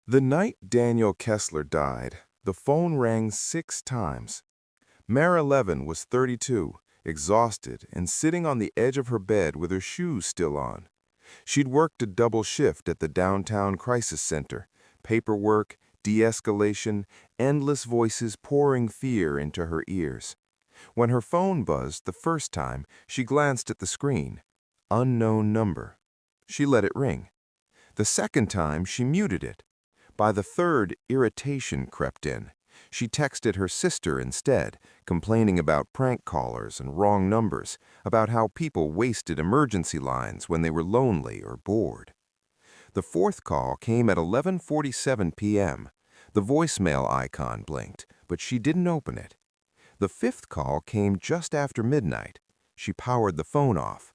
The night Daniel Kessler died, the phone rang 6 times. Mara Levin was 32, exhausted, and sitting on the edge of her bed with her shoes still on. She'd worked a double shift at the downtown crisis center, paperwork, de-escalation, endless voices pouring fear into her ears. When her phone buzzed the first time, she glanced at the screen. Unknown number. She let it ring. The second time, she muted it. By the third, irritation crept in. She texted her sister instead, complaining about prank callers and wrong numbers, about how people wasted emergency lines when they were lonely or bored. The fourth call came at 11:47 p.m. The voicemail icon blinked, but she didn't open it. The fifth call came just after midnight. She powered the phone off.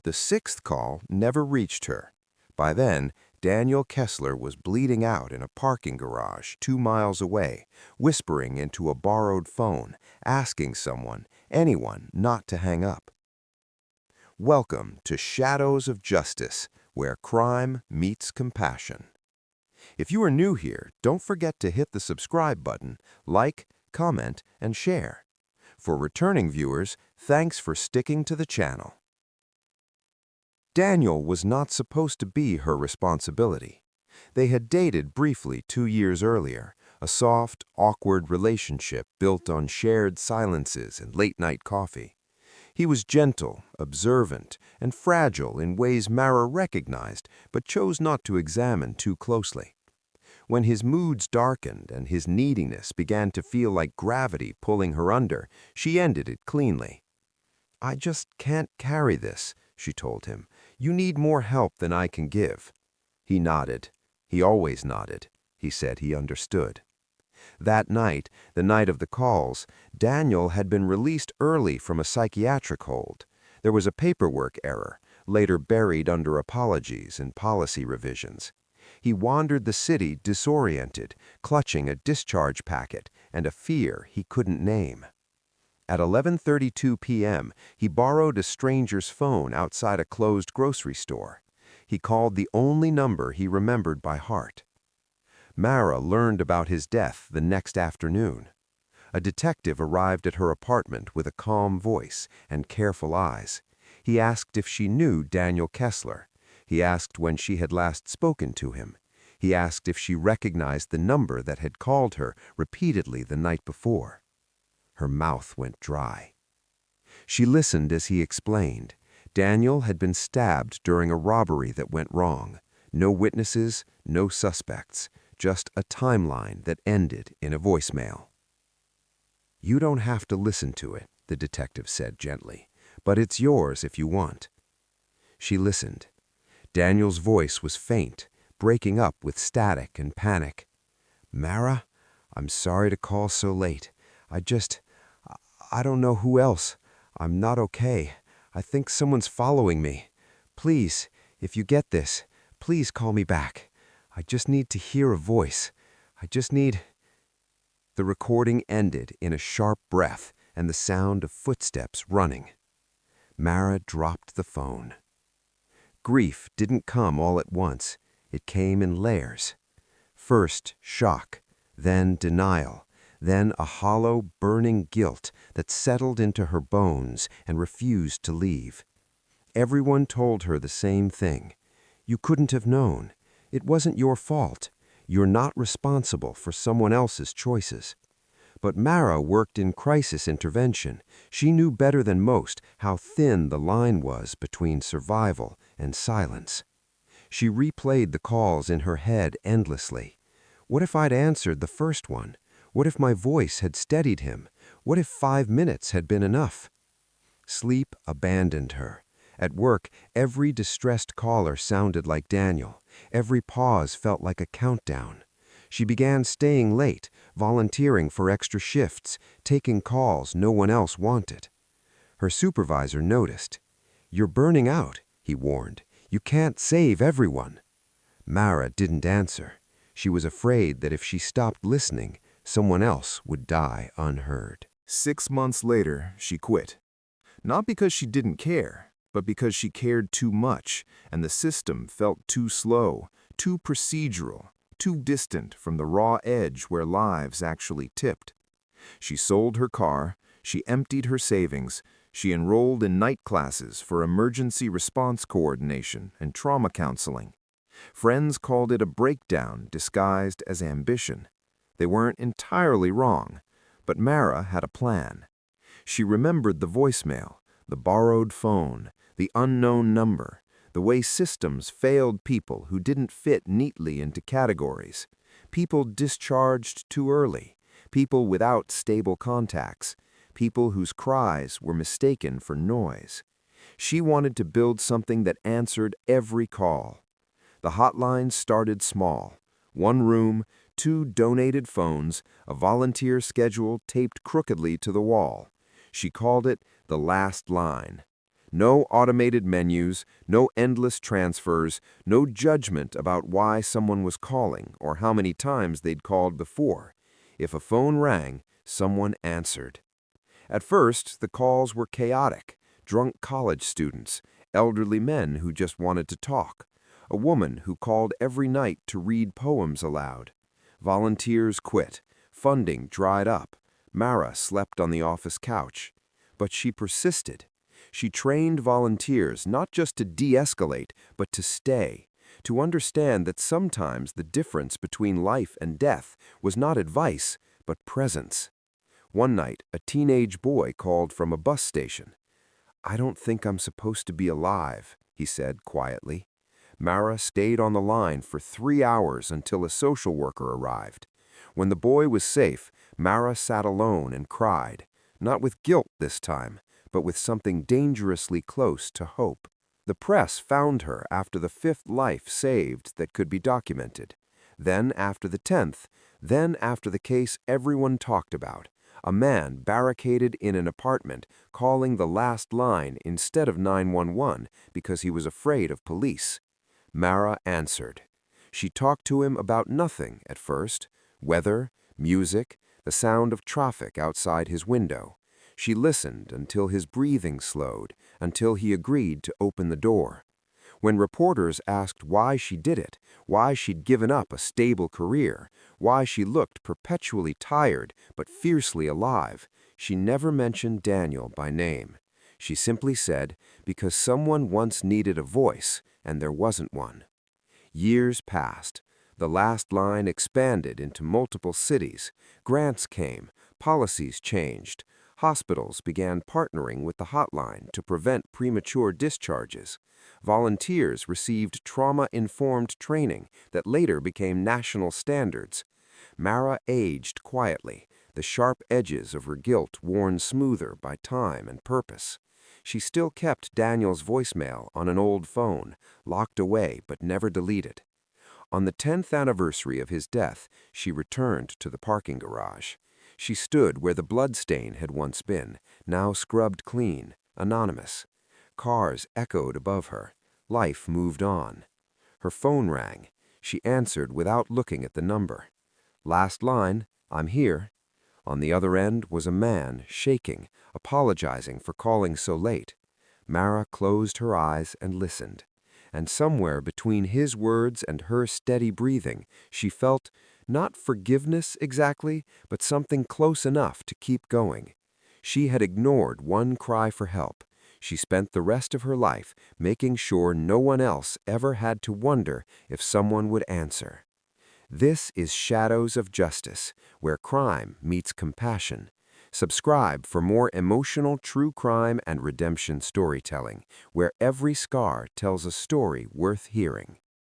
The sixth call never reached her. By then, Daniel Kessler was bleeding out in a parking garage 2 miles away, whispering into a borrowed phone, asking someone, anyone, not to hang up. Welcome to Shadows of Justice, where crime meets compassion. If you are new here, don't forget to hit the subscribe button, like, comment, and share. For returning viewers, thanks for sticking to the channel. Daniel was not supposed to be her responsibility. They had dated briefly 2 years earlier, a soft, awkward relationship built on shared silences and late-night coffee. He was gentle, observant, and fragile in ways Mara recognized but chose not to examine too closely. When his moods darkened and his neediness began to feel like gravity pulling her under, she ended it cleanly. "I just can't carry this," she told him. "You need more help than I can give." He nodded. He always nodded. He said he understood. That night, the night of the calls, Daniel had been released early from a psychiatric hold. There was a paperwork error, later buried under apologies and policy revisions. He wandered the city disoriented, clutching a discharge packet and a fear he couldn't name. At 11:32 p.m., he borrowed a stranger's phone outside a closed grocery store. He called the only number he remembered by heart. Mara learned about his death the next afternoon. A detective arrived at her apartment with a calm voice and careful eyes. He asked if she knew Daniel Kessler. He asked when she had last spoken to him. He asked if she recognized the number that had called her repeatedly the night before. Her mouth went dry. She listened as he explained. Daniel had been stabbed during a robbery that went wrong. No witnesses, no suspects, just a timeline that ended in a voicemail. "You don't have to listen to it," the detective said gently, "but it's yours if you want." She listened. Daniel's voice was faint, breaking up with static and panic. "Mara, I'm sorry to call so late. I don't know who else. I'm not okay. I think someone's following me. Please, if you get this, please call me back. I just need to hear a voice. I just need—" The recording ended in a sharp breath and the sound of footsteps running. Mara dropped the phone. Grief didn't come all at once. It came in layers. First, shock, then denial, then a hollow, burning guilt that settled into her bones and refused to leave. Everyone told her the same thing. You couldn't have known. It wasn't your fault. You're not responsible for someone else's choices. But Mara worked in crisis intervention. She knew better than most how thin the line was between survival and silence. She replayed the calls in her head endlessly. What if I'd answered the first one? What if my voice had steadied him? What if 5 minutes had been enough? Sleep abandoned her. At work, every distressed caller sounded like Daniel. Every pause felt like a countdown. She began staying late, volunteering for extra shifts, taking calls no one else wanted. Her supervisor noticed. "You're burning out," he warned. "You can't save everyone." Mara didn't answer. She was afraid that if she stopped listening, someone else would die unheard. 6 months later, she quit. Not because she didn't care, but because she cared too much, and the system felt too slow, too procedural, too distant from the raw edge where lives actually tipped. She sold her car, she emptied her savings, she enrolled in night classes for emergency response coordination and trauma counseling. Friends called it a breakdown disguised as ambition. They weren't entirely wrong, but Mara had a plan. She remembered the voicemail, the borrowed phone, the unknown number, the way systems failed people who didn't fit neatly into categories, people discharged too early, people without stable contacts, people whose cries were mistaken for noise. She wanted to build something that answered every call. The hotline started small. One room, 2 donated phones, a volunteer schedule taped crookedly to the wall. She called it the last line. No automated menus, no endless transfers, no judgment about why someone was calling or how many times they'd called before. If a phone rang, someone answered. At first, the calls were chaotic. Drunk college students, elderly men who just wanted to talk, a woman who called every night to read poems aloud. Volunteers quit. Funding dried up. Mara slept on the office couch. But she persisted. She trained volunteers not just to de-escalate, but to stay, to understand that sometimes the difference between life and death was not advice, but presence. One night, a teenage boy called from a bus station. "I don't think I'm supposed to be alive," he said quietly. Mara stayed on the line for 3 hours until a social worker arrived. When the boy was safe, Mara sat alone and cried, not with guilt this time, but with something dangerously close to hope. The press found her after the 5th life saved that could be documented. Then after the 10th, then after the case everyone talked about. A man barricaded in an apartment calling the last line instead of 911 because he was afraid of police. Mara answered. She talked to him about nothing at first: weather, music, the sound of traffic outside his window. She listened until his breathing slowed, until he agreed to open the door. When reporters asked why she did it, why she'd given up a stable career, why she looked perpetually tired but fiercely alive, she never mentioned Daniel by name. She simply said, because someone once needed a voice, and there wasn't one. Years passed. The last line expanded into multiple cities. Grants came. Policies changed. Hospitals began partnering with the hotline to prevent premature discharges. Volunteers received trauma-informed training that later became national standards. Mara aged quietly, the sharp edges of her guilt worn smoother by time and purpose. She still kept Daniel's voicemail on an old phone, locked away but never deleted. On the 10th anniversary of his death, she returned to the parking garage. She stood where the bloodstain had once been, now scrubbed clean, anonymous. Cars echoed above her. Life moved on. Her phone rang. She answered without looking at the number. "Last line, I'm here." On the other end was a man, shaking, apologizing for calling so late. Mara closed her eyes and listened. And somewhere between his words and her steady breathing, she felt, not forgiveness exactly, but something close enough to keep going. She had ignored one cry for help. She spent the rest of her life making sure no one else ever had to wonder if someone would answer. This is Shadows of Justice, where crime meets compassion. Subscribe for more emotional true crime and redemption storytelling, where every scar tells a story worth hearing.